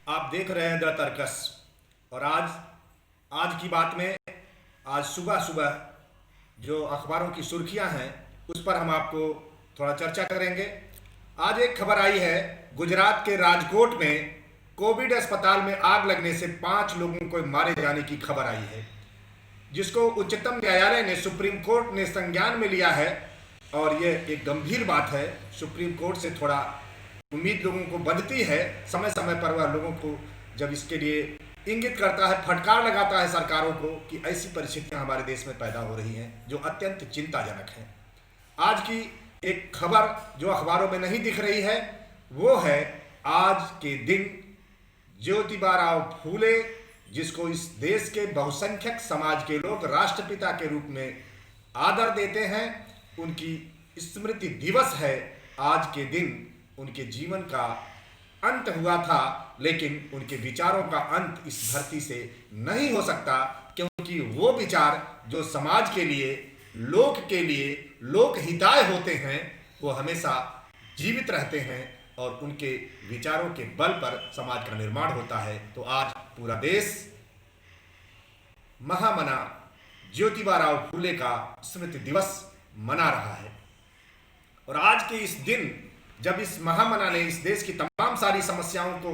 आप देख रहे हैं द तर्कस। और आज आज की बात में आज सुबह सुबह जो अखबारों की सुर्खियां हैं उस पर हम आपको थोड़ा चर्चा करेंगे। आज एक खबर आई है, गुजरात के राजकोट में कोविड अस्पताल में आग लगने से 5 लोगों को मारे जाने की खबर आई है, जिसको उच्चतम न्यायालय ने, सुप्रीम कोर्ट ने संज्ञान में लिया है। और यह एक गंभीर बात है। सुप्रीम कोर्ट से थोड़ा उम्मीद लोगों को बढ़ती है। समय समय पर वह लोगों को जब इसके लिए इंगित करता है, फटकार लगाता है सरकारों को कि ऐसी परिस्थितियां हमारे देश में पैदा हो रही हैं जो अत्यंत चिंताजनक हैं। आज की एक खबर जो अखबारों में नहीं दिख रही है वो है, आज के दिन ज्योतिबा फूले, जिसको इस देश के बहुसंख्यक समाज के लोग राष्ट्रपिता के रूप में आदर देते हैं, उनकी स्मृति दिवस है। आज के दिन उनके जीवन का अंत हुआ था, लेकिन उनके विचारों का अंत इस धरती से नहीं हो सकता, क्योंकि वो विचार जो समाज के लिए, लोक के लिए, लोक हिताय होते हैं, वो हमेशा जीवित रहते हैं और उनके विचारों के बल पर समाज का निर्माण होता है। तो आज पूरा देश महामना ज्योतिबा फूले का स्मृति दिवस मना रहा है। और आज के इस दिन जब इस महामना ने इस देश की तमाम सारी समस्याओं को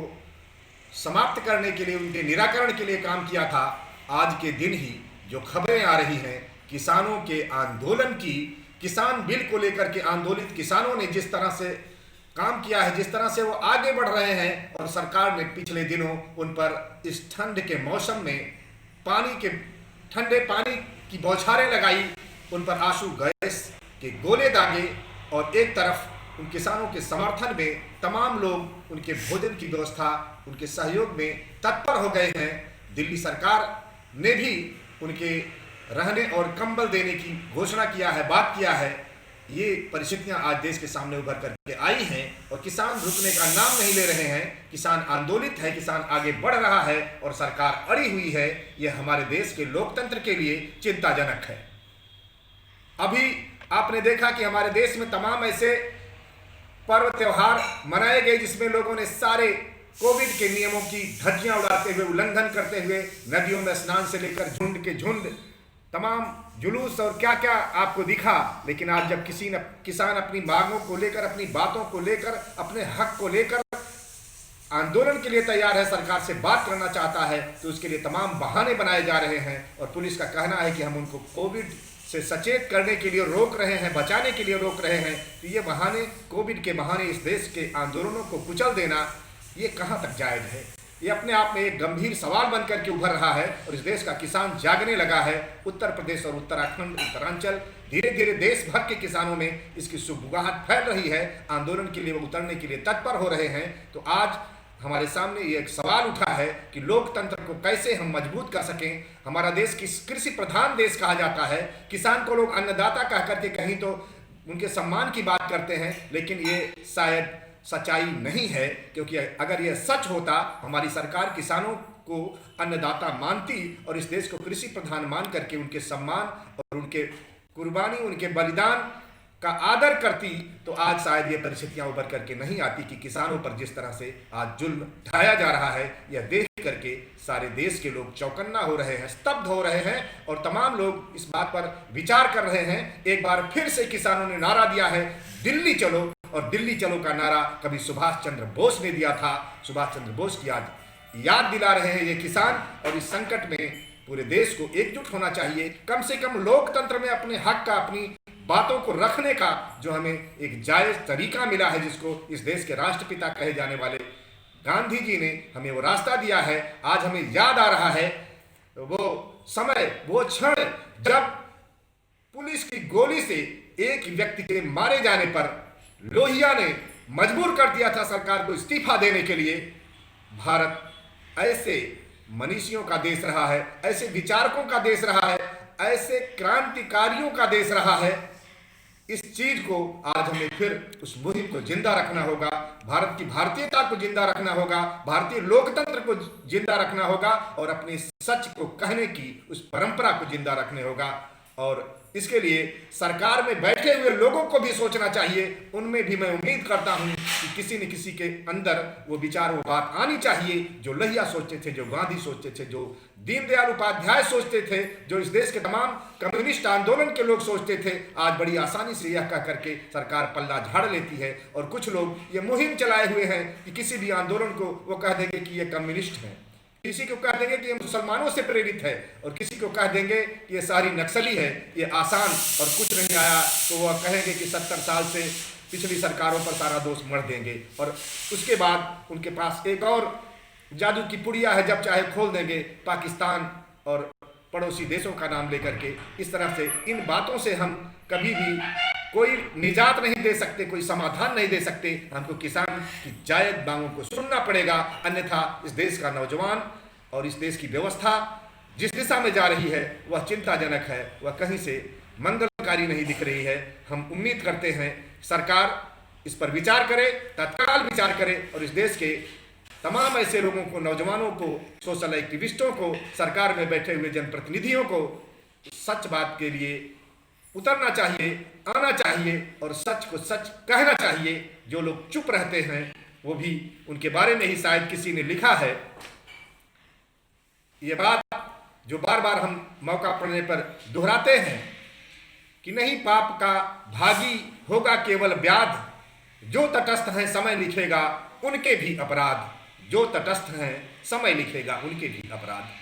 समाप्त करने के लिए, उनके निराकरण के लिए काम किया था, आज के दिन ही जो खबरें आ रही हैं किसानों के आंदोलन की, किसान बिल को लेकर के आंदोलित किसानों ने जिस तरह से काम किया है, जिस तरह से वो आगे बढ़ रहे हैं, और सरकार ने पिछले दिनों उन पर इस ठंड के मौसम में ठंडे पानी की बौछारें लगाई, उन पर आंसू गैस के गोले दागे, और एक तरफ उन किसानों के समर्थन में तमाम लोग उनके भोजन की व्यवस्था, उनके सहयोग में तत्पर हो गए हैं। दिल्ली सरकार ने भी उनके रहने और कंबल देने की घोषणा किया है, बात किया है। ये परिस्थितियां आज देश के सामने उभर करके आई हैं और किसान रुकने का नाम नहीं ले रहे हैं। किसान आंदोलित है, किसान आगे बढ़ रहा है और सरकार अड़ी हुई है। यह हमारे देश के लोकतंत्र के लिए चिंताजनक है। अभी आपने देखा कि हमारे देश में तमाम ऐसे पर्व त्योहार मनाए गए जिसमें लोगों ने सारे कोविड के नियमों की धज्जियां उड़ाते हुए, उल्लंघन करते हुए नदियों में स्नान से लेकर झुंड के झुंड तमाम जुलूस और क्या क्या आपको दिखा। लेकिन आज जब किसान अपनी मांगों को लेकर, अपनी बातों को लेकर, अपने हक को लेकर आंदोलन के लिए तैयार है, सरकार से बात करना चाहता है, तो उसके लिए तमाम बहाने बनाए जा रहे हैं। और पुलिस का कहना है कि हम उनको कोविड से सचेत करने के लिए रोक रहे हैं, बचाने के लिए रोक रहे हैं। तो ये बहाने, कोविड के बहाने इस देश के आंदोलनों को कुचल देना, ये कहाँ तक जायज है? ये अपने आप में एक गंभीर सवाल बनकर के उभर रहा है। और इस देश का किसान जागने लगा है। उत्तर प्रदेश और उत्तराखंड, उत्तरांचल, धीरे धीरे देश भर के किसानों में इसकी सुगबुगाहट फैल रही है। आंदोलन के लिए वो उतरने के लिए तत्पर हो रहे हैं। तो आज हमारे सामने ये एक सवाल उठा है कि लोकतंत्र को कैसे हम मजबूत कर सकें। हमारा देश कृषि प्रधान देश कहा जाता है। किसान को लोग अन्नदाता कह करके कहीं तो उनके सम्मान की बात करते हैं, लेकिन ये शायद सच्चाई नहीं है। क्योंकि अगर यह सच होता, हमारी सरकार किसानों को अन्नदाता मानती और इस देश को कृषि प्रधान मान करके उनके सम्मान और उनके कुर्बानी, उनके बलिदान का आदर करती, तो आज शायद ये परिस्थितियां उभर करके नहीं आती कि किसानों पर जिस तरह से आज जुल्म ढाया जा रहा है। यह देख करके सारे देश के लोग चौकन्ना हो रहे हैं, स्तब्ध हो रहे हैं, और तमाम लोग इस बात पर विचार कर रहे हैं। एक बार फिर से किसानों ने नारा दिया है, दिल्ली चलो। और दिल्ली चलो का नारा कभी सुभाष चंद्र बोस ने दिया था। सुभाष चंद्र बोस की आज याद दिला रहे हैं ये किसान। और इस संकट में पूरे देश को एकजुट होना चाहिए। कम से कम लोकतंत्र में अपने हक का, अपनी बातों को रखने का जो हमें एक जायज तरीका मिला है, जिसको इस देश के राष्ट्रपिता कहे जाने वाले गांधी जी ने हमें वो रास्ता दिया है। आज हमें याद आ रहा है वो समय, वो क्षण जब पुलिस की गोली से एक व्यक्ति के मारे जाने पर लोहिया ने मजबूर कर दिया था सरकार को इस्तीफा देने के लिए। भारत ऐसे मनीषियों का देश रहा है, ऐसे विचारकों का देश रहा है, ऐसे क्रांतिकारियों का देश रहा है। इस चीज को आज हमें फिर उस मुहिम को जिंदा रखना होगा। भारत की भारतीयता को जिंदा रखना होगा, भारतीय लोकतंत्र को जिंदा रखना होगा, और अपने सच को कहने की उस परंपरा को जिंदा रखने होगा। और इसके लिए सरकार में बैठे हुए लोगों को भी सोचना चाहिए। उनमें भी मैं उम्मीद करता हूं कि किसी न किसी के अंदर वो विचार, वो बात आनी चाहिए जो लोहिया सोचते थे, जो गांधी सोचते थे, जो दीनदयाल उपाध्याय सोचते थे, जो इस देश के तमाम कम्युनिस्ट आंदोलन के लोग सोचते थे। आज बड़ी आसानी से यह कह करके सरकार पल्ला झाड़ लेती है और कुछ लोग ये मुहिम चलाए हुए हैं कि किसी भी आंदोलन को वो कह देंगे कि ये कम्युनिस्ट है, किसी को कह देंगे कि ये मुसलमानों से प्रेरित है, और किसी को कह देंगे कि ये सारी नक्सली है, ये आसान और कुछ नहीं आया तो वह कहेंगे कि 70 साल से पिछली सरकारों पर सारा दोष मढ़ देंगे। और उसके बाद उनके पास एक और जादू की पुड़िया है, जब चाहे खोल देंगे पाकिस्तान और पड़ोसी देशों का नाम लेकर के। इस तरह से इन बातों से हम कभी भी कोई निजात नहीं दे सकते, कोई समाधान नहीं दे सकते। हमको किसान की जायज मांगों को सुनना पड़ेगा, अन्यथा इस देश का नौजवान और इस देश की व्यवस्था जिस दिशा में जा रही है वह चिंताजनक है, वह कहीं से मंगलकारी नहीं दिख रही है। हम उम्मीद करते हैं सरकार इस पर विचार करे, तत्काल विचार करे और इस देश के तमाम ऐसे लोगों को, नौजवानों को, सोशल एक्टिविस्टों को, सरकार में बैठे हुए जनप्रतिनिधियों को सच बात के लिए उतरना चाहिए, आना चाहिए और सच को सच कहना चाहिए। जो लोग चुप रहते हैं वो भी, उनके बारे में ही शायद किसी ने लिखा है ये बात जो बार बार हम मौका पड़ने पर दोहराते हैं कि नहीं पाप का भागी होगा केवल व्याध, जो तटस्थ हैं समय लिखेगा उनके भी अपराध, जो तटस्थ हैं समय लिखेगा उनके भी अपराध।